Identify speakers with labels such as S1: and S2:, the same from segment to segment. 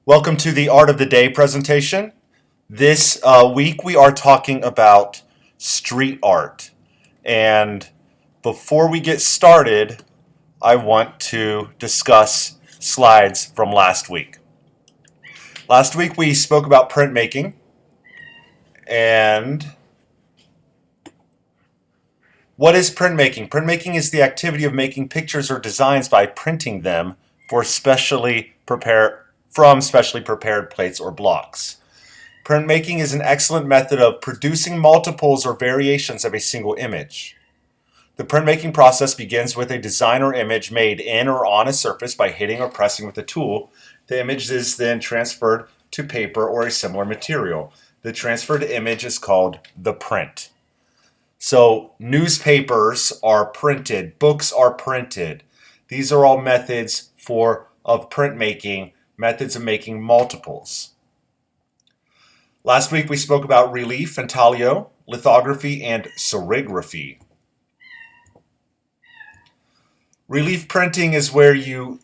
S1: Welcome to the Art of the Day presentation. This week we are talking about street art. And before we get started, I want to discuss slides from last week. Last week we spoke about printmaking, and what is printmaking? Printmaking is the activity of making pictures or designs by printing them from specially prepared plates or blocks. Printmaking is an excellent method of producing multiples or variations of a single image. The printmaking process begins with a design or image made in or on a surface by hitting or pressing with a tool. The image is then transferred to paper or a similar material. The transferred image is called the print. So newspapers are printed, books are printed. These are all methods of printmaking, methods of making multiples. Last week we spoke about relief, intaglio, lithography, and serigraphy. Relief printing is where you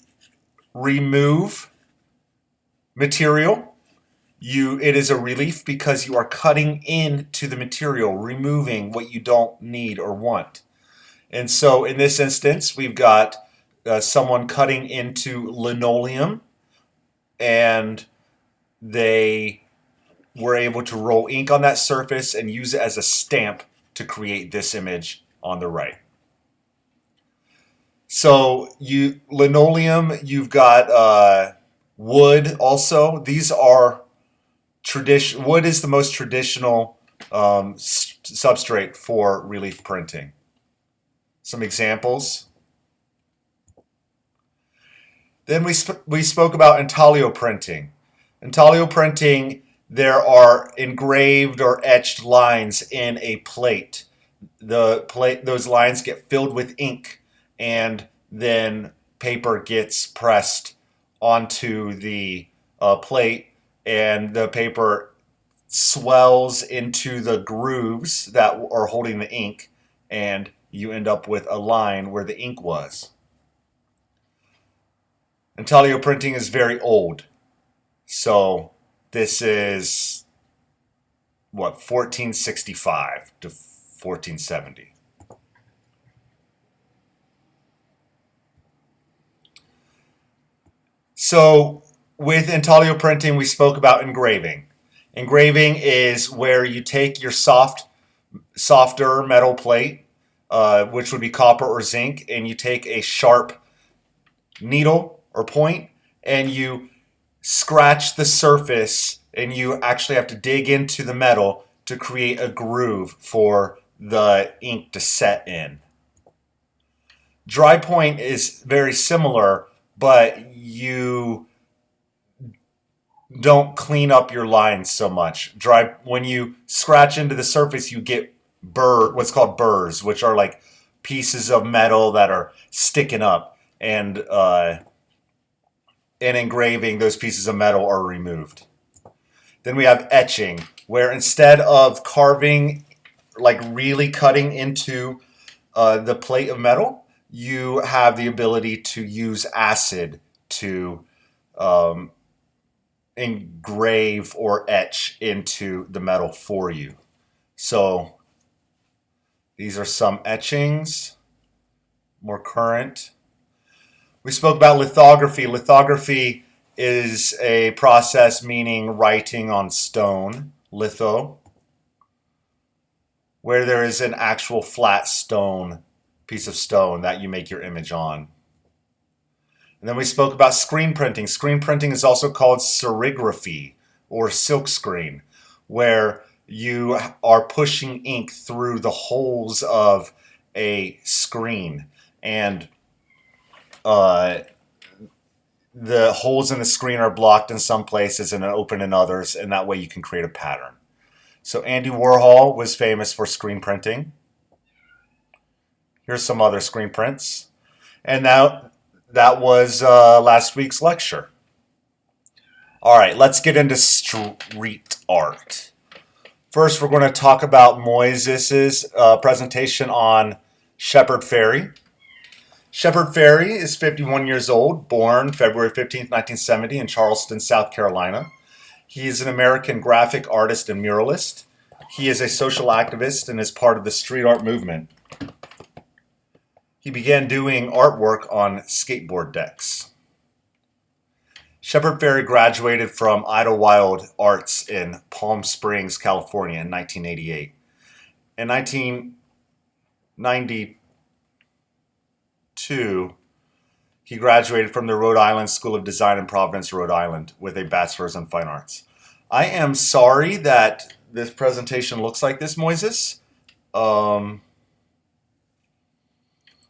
S1: remove material. It is a relief because you are cutting into the material, removing what you don't need or want. And so in this instance, we've got someone cutting into linoleum, and they were able to roll ink on that surface and use it as a stamp to create this image on the right. So linoleum, you've got wood also. These are wood is the most traditional substrate for relief printing. Some examples. Then we spoke about intaglio printing. Intaglio printing, there are engraved or etched lines in a plate. Those lines get filled with ink, and then paper gets pressed onto the plate, and the paper swells into the grooves that are holding the ink, and you end up with a line where the ink was. Intaglio printing is very old. So this is 1465 to 1470. So with intaglio printing, we spoke about engraving. Engraving is where you take your softer metal plate, which would be copper or zinc, and you take a sharp needle or point, and you scratch the surface, and you actually have to dig into the metal to create a groove for the ink to set in. Dry point is very similar, but you don't clean up your lines so much. When you scratch into the surface, you get what's called burrs, which are like pieces of metal that are sticking up, and in engraving, those pieces of metal are removed. Then we have etching, where instead of carving, like really cutting into the plate of metal, you have the ability to use acid to engrave or etch into the metal for you. So these are some etchings, more current. We spoke about lithography. Lithography is a process meaning writing on stone, litho, where there is an actual flat piece of stone that you make your image on. And then we spoke about screen printing. Screen printing is also called serigraphy or silkscreen, where you are pushing ink through the holes of a screen, and the holes in the screen are blocked in some places and open in others, and that way you can create a pattern. So Andy Warhol was famous for screen printing. Here's some other screen prints. And now that was last week's lecture. All right, let's get into street art. First, we're going to talk about Moises's presentation on Shepard Fairey. Shepard Fairey is 51 years old, born February 15th, 1970 in Charleston, South Carolina. He is an American graphic artist and muralist. He is a social activist and is part of the street art movement. He began doing artwork on skateboard decks. Shepard Fairey graduated from Idlewild Arts in Palm Springs, California in 1988. In 1992, he graduated from the Rhode Island School of Design in Providence, Rhode Island, with a bachelor's in fine arts. I am sorry that this presentation looks like this, Moises.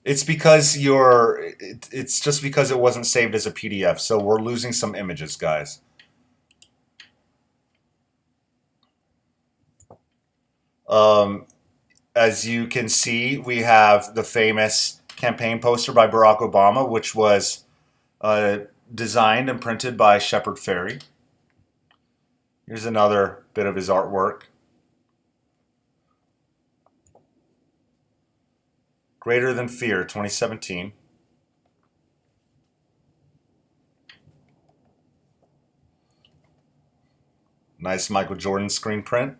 S1: It's because it's just because it wasn't saved as a PDF, so we're losing some images, guys. As you can see, we have the famous campaign poster by Barack Obama, which was designed and printed by Shepard Fairey. Here's another bit of his artwork. Greater Than Fear, 2017. Nice Michael Jordan screen print.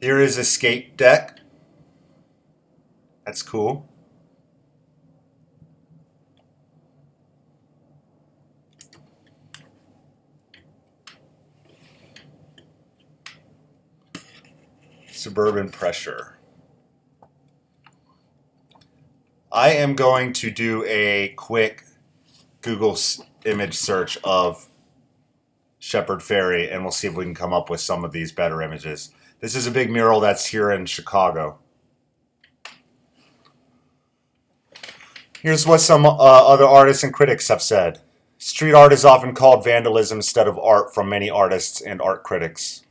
S1: Here is a skate deck. That's cool. Suburban Pressure. I am going to do a quick Google image search of Shepard Fairey, and we'll see if we can come up with some of these better images. This is a big mural that's here in Chicago. Here's what some other artists and critics have said. Street art is often called vandalism instead of art from many artists and art critics.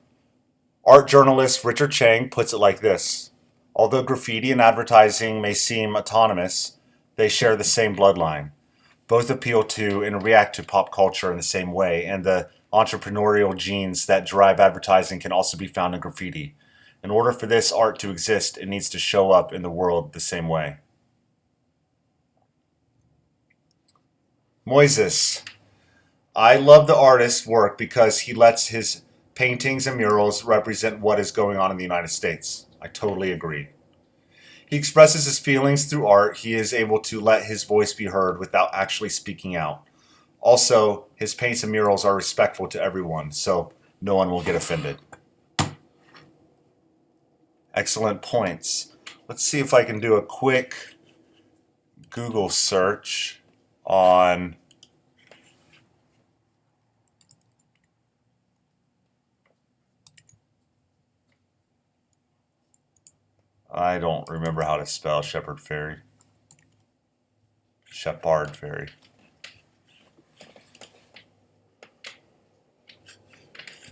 S1: Art journalist Richard Chang puts it like this. Although graffiti and advertising may seem autonomous, they share the same bloodline. Both appeal to and react to pop culture in the same way, and the entrepreneurial genes that drive advertising can also be found in graffiti. In order for this art to exist, it needs to show up in the world the same way. Moises. I love the artist's work because he lets his paintings and murals represent what is going on in the United States. I totally agree. He expresses his feelings through art. He is able to let his voice be heard without actually speaking out. Also, his paints and murals are respectful to everyone, so no one will get offended. Excellent points. Let's see if I can do a quick Google search on I don't remember how to spell Shepard Fairey. Shepard Fairey.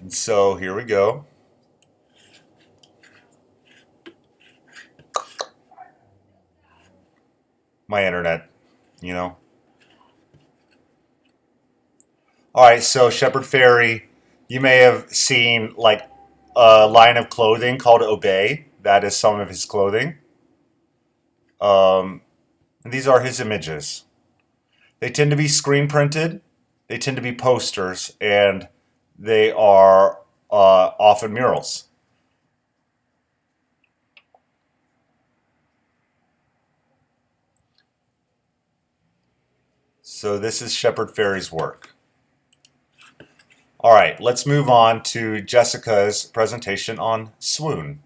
S1: And so here we go. My internet, you know. Alright, so Shepard Fairey, you may have seen like a line of clothing called Obey. That is some of his clothing. And these are his images. They tend to be screen printed. They tend to be posters, and they are often murals. So this is Shepard Fairey's work. All right, let's move on to Jessica's presentation on Swoon.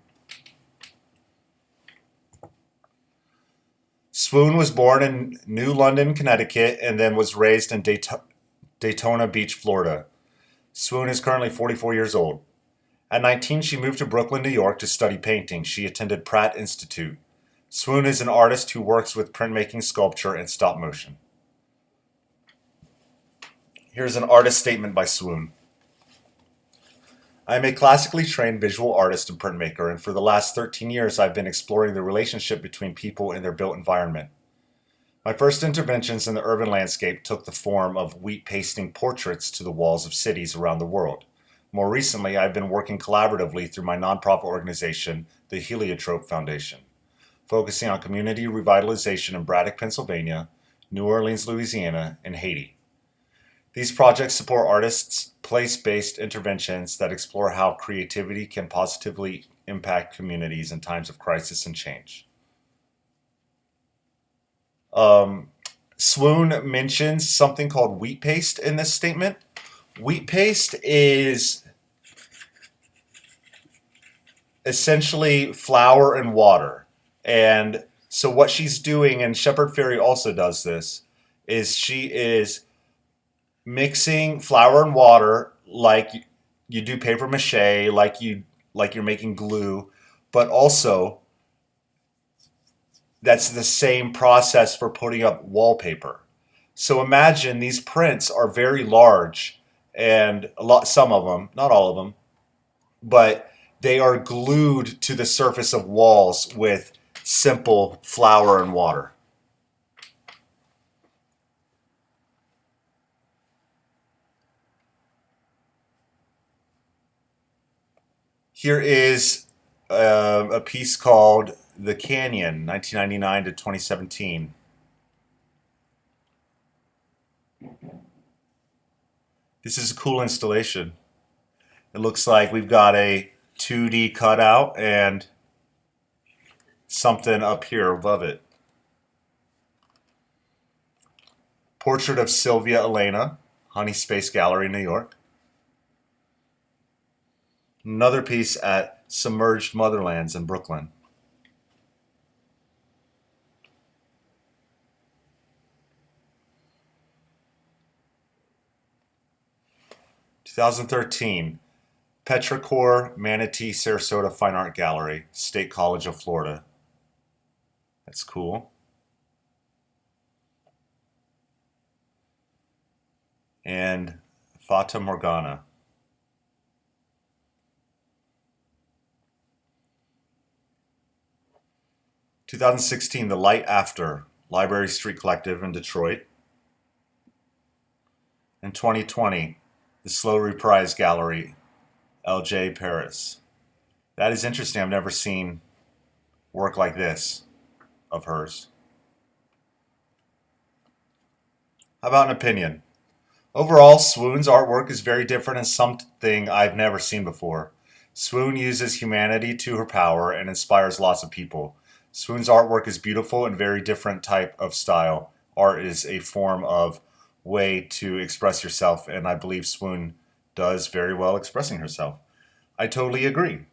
S1: Swoon was born in New London, Connecticut, and then was raised in Daytona Beach, Florida. Swoon is currently 44 years old. At 19, she moved to Brooklyn, New York to study painting. She attended Pratt Institute. Swoon is an artist who works with printmaking, sculpture, and stop motion. Here's an artist statement by Swoon. I am a classically trained visual artist and printmaker, and for the last 13 years I've been exploring the relationship between people and their built environment. My first interventions in the urban landscape took the form of wheat pasting portraits to the walls of cities around the world. More recently, I've been working collaboratively through my nonprofit organization, the Heliotrope Foundation. focusing on community revitalization in Braddock, Pennsylvania, New Orleans, Louisiana, and Haiti. These projects support artists' place-based interventions that explore how creativity can positively impact communities in times of crisis and change. Um, Swoon mentions something called wheat paste in this statement. Wheat paste is essentially flour and water. And so what she's doing, and Shepard Fairey also does this, is she is mixing flour and water like you do paper mache, like you're making glue, but also that's the same process for putting up wallpaper. So imagine these prints are very large and some of them, not all of them, but they are glued to the surface of walls with simple flour and water. Here is a piece called The Canyon, 1999 to 2017. This is a cool installation. It looks like we've got a 2D cutout and something up here above it. Portrait of Sylvia Elena, Honey Space Gallery, New York. Another piece at Submerged Motherlands in Brooklyn. (2013) Petrichor Manatee Sarasota Fine Art Gallery, State College of Florida. That's cool. And Fata Morgana. (2016) The Light After, Library Street Collective in Detroit. In 2020, the Slow Reprise Gallery, LJ Paris. That is interesting. I've never seen work like this of hers. How about an opinion? Overall, Swoon's artwork is very different and something I've never seen before. Swoon uses humanity to her power and inspires lots of people. Swoon's artwork is beautiful and very different type of style. Art is a form of way to express yourself, and I believe Swoon does very well expressing herself. I totally agree.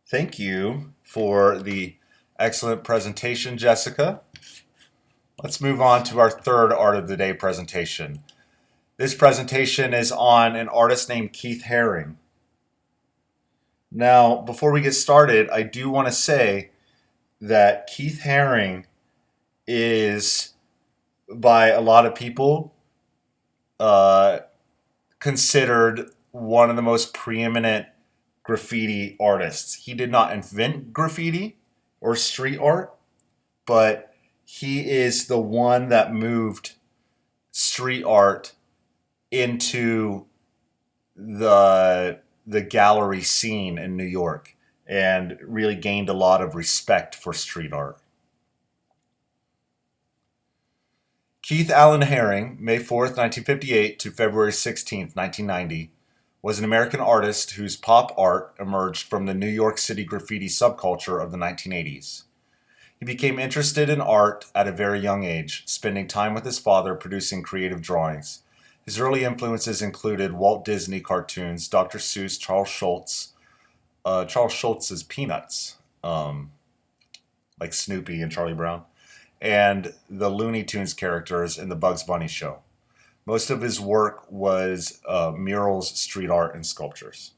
S1: Thank you for the excellent presentation, Jessica. Let's move on to our third Art of the Day presentation. This presentation is on an artist named Keith Haring. Now, before we get started, I do want to say that Keith Haring is, by a lot of people, considered one of the most preeminent graffiti artists. He did not invent graffiti or street art, but he is the one that moved street art into the gallery scene in New York and really gained a lot of respect for street art. Keith Allen Haring, May 4th, 1958 to February 16th, 1990, was an American artist whose pop art emerged from the New York City graffiti subculture of the 1980s. He became interested in art at a very young age, spending time with his father producing creative drawings. His early influences included Walt Disney cartoons, Dr. Seuss, Charles Schultz's Peanuts, like Snoopy and Charlie Brown, and the Looney Tunes characters in the Bugs Bunny show. Most of his work was murals, street art, and sculptures.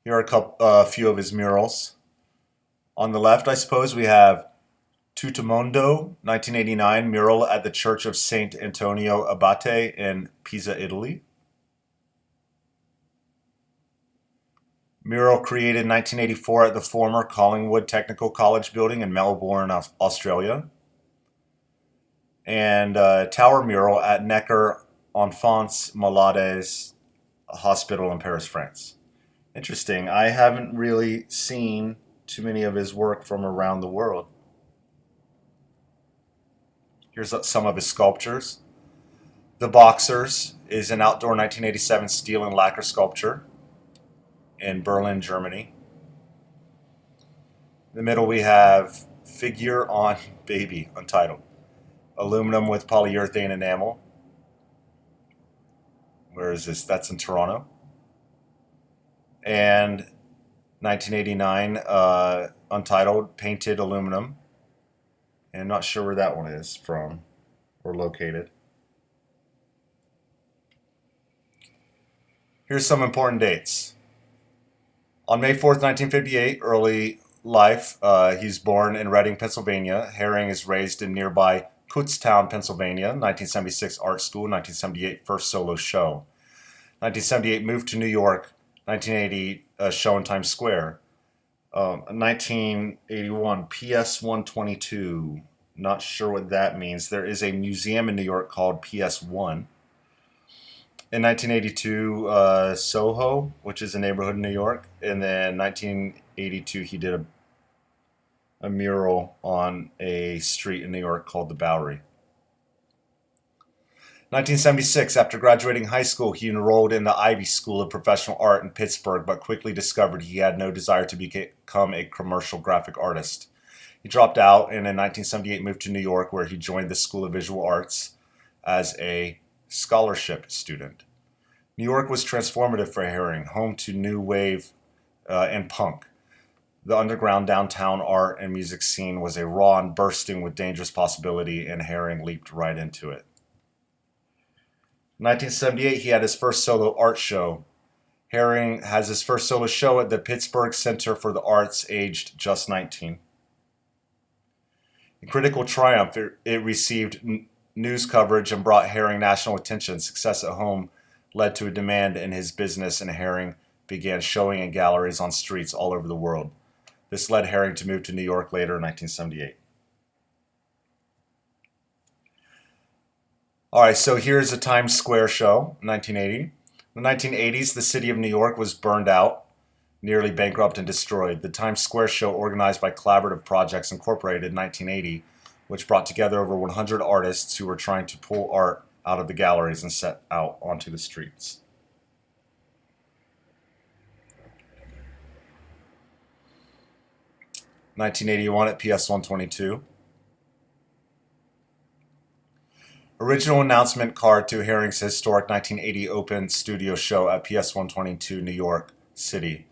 S1: Here are a few of his murals. On the left, I suppose, we have Tuttomondo, 1989, mural at the Church of St. Antonio Abate in Pisa, Italy. Mural created in 1984 at the former Collingwood Technical College building in Melbourne, Australia. And tower mural at Necker Enfants Malades Hospital in Paris, France. Interesting. I haven't really seen too many of his work from around the world. Here's some of his sculptures. The Boxers is an outdoor 1987 steel and lacquer sculpture in Berlin, Germany. In the middle, we have Figure on Baby, untitled. Aluminum with polyurethane enamel. Where is this? That's in Toronto. And 1989, untitled, painted aluminum. And I'm not sure where that one is from or located. Here's some important dates. On May 4th, 1958, early life, he's born in Reading, Pennsylvania. Herring is raised in nearby Kutztown, Pennsylvania. 1976 art school, 1978 first solo show. 1978 moved to New York. 1980 show in Times Square. 1981 PS 122. Not sure what that means. There is a museum in New York called PS 1. In 1982, Soho, which is a neighborhood in New York. And then 1982, he did a mural on a street in New York called the Bowery. 1976, after graduating high school, he enrolled in the Ivy School of Professional Art in Pittsburgh, but quickly discovered he had no desire to become a commercial graphic artist. He dropped out and in 1978 moved to New York, where he joined the School of Visual Arts as a scholarship student. New York was transformative for Herring, home to new wave and punk. The underground downtown art and music scene was a raw and bursting with dangerous possibility, and Herring leaped right into it. In 1978, he had his first solo art show. Herring has his first solo show at the Pittsburgh Center for the Arts, aged just 19. In critical triumph, it received news coverage and brought Herring national attention. Success at home led to a demand in his business, and Herring began showing in galleries on streets all over the world. This led Herring to move to New York later in 1978. All right, so here's a Times Square show, 1980. In the 1980s, the city of New York was burned out, nearly bankrupt and destroyed. The Times Square show, organized by Collaborative Projects Incorporated in 1980, which brought together over 100 artists who were trying to pull art out of the galleries and set out onto the streets. 1981 at PS 122. Original announcement card to Herring's historic 1980 open studio show at PS 122 New York City,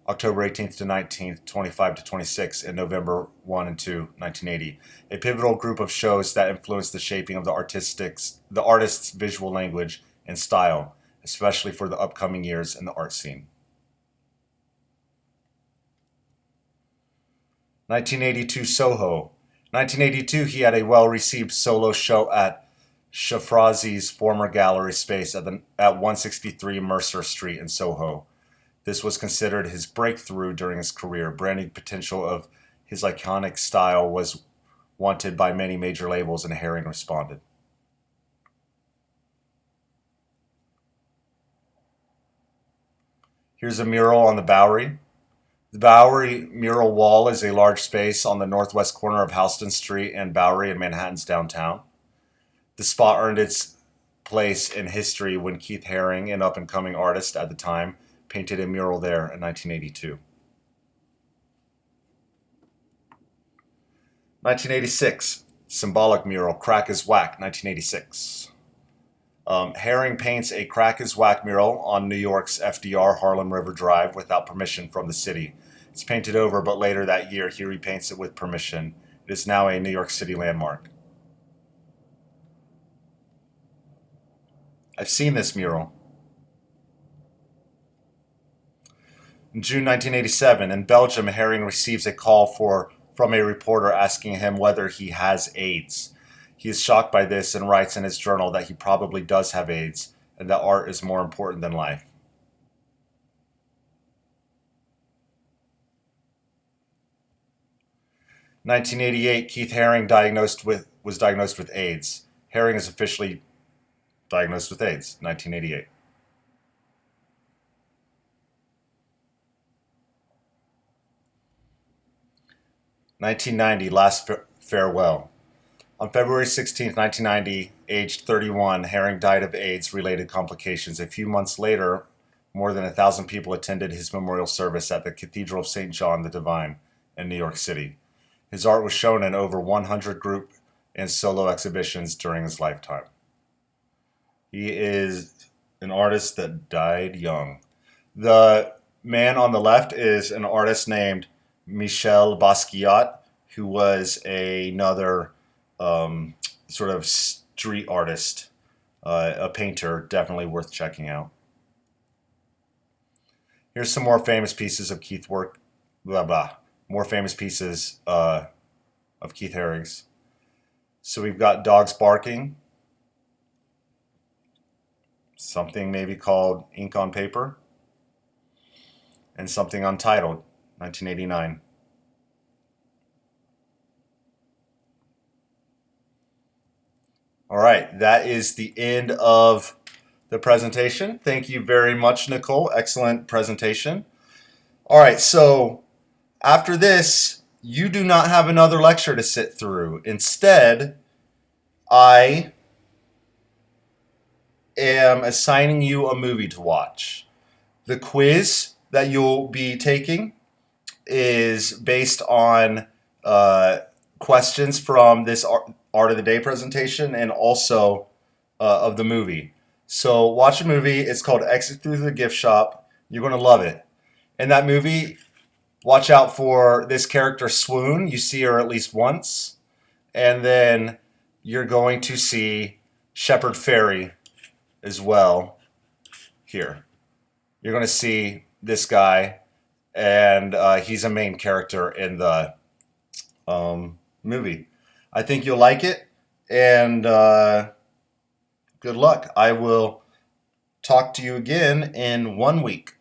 S1: October 18th to 19th, 25 to 26, and November 1 and 2, 1980. A pivotal group of shows that influenced the shaping of the artist's visual language and style, especially for the upcoming years in the art scene. 1982 Soho. 1982, he had a well-received solo show at Shafrazi's former gallery space at 163 Mercer Street in Soho. This was considered his breakthrough during his career. Branding potential of his iconic style was wanted by many major labels, and Herring responded. Here's a mural on the Bowery. The Bowery mural wall is a large space on the northwest corner of Houston Street and Bowery in Manhattan's downtown. The spot earned its place in history when Keith Haring, an up-and-coming artist at the time, painted a mural there in 1982. 1986, symbolic mural, Crack is Whack, 1986. Herring paints a Crack is Whack mural on New York's FDR Harlem River Drive without permission from the city. It's painted over, but later that year he repaints it with permission. It is now a New York City landmark. I've seen this mural. In June 1987, in Belgium, Herring receives a call from a reporter asking him whether he has AIDS. He is shocked by this and writes in his journal that he probably does have AIDS and that art is more important than life. In 1988, Keith Haring was diagnosed with AIDS. Herring is officially diagnosed with AIDS, 1988. 1990, Last Farewell. On February 16th, 1990, aged 31, Herring died of AIDS-related complications. A few months later, more than 1,000 people attended his memorial service at the Cathedral of St. John the Divine in New York City. His art was shown in over 100 group and solo exhibitions during his lifetime. He is an artist that died young. The man on the left is an artist named Michel Basquiat, who was another sort of street artist, a painter, definitely worth checking out. Here's some more famous pieces of Keith work. Blah blah. More famous pieces of Keith Haring's. So we've got Dogs Barking, something maybe called Ink on Paper, and something Untitled, 1989. All right, that is the end of the presentation. Thank you very much, Nicole. Excellent presentation. All right, so after this, you do not have another lecture to sit through. Instead, I am assigning you a movie to watch. The quiz that you'll be taking is based on questions from this Art of the Day presentation and also of the movie. So watch a movie. It's called Exit Through the Gift Shop. You're going to love it. In that movie, watch out for this character Swoon. You see her at least once. And then you're going to see Shepard Fairey as well here. You're going to see this guy, and he's a main character in the movie. I think you'll like it, and good luck. I will talk to you again in 1 week.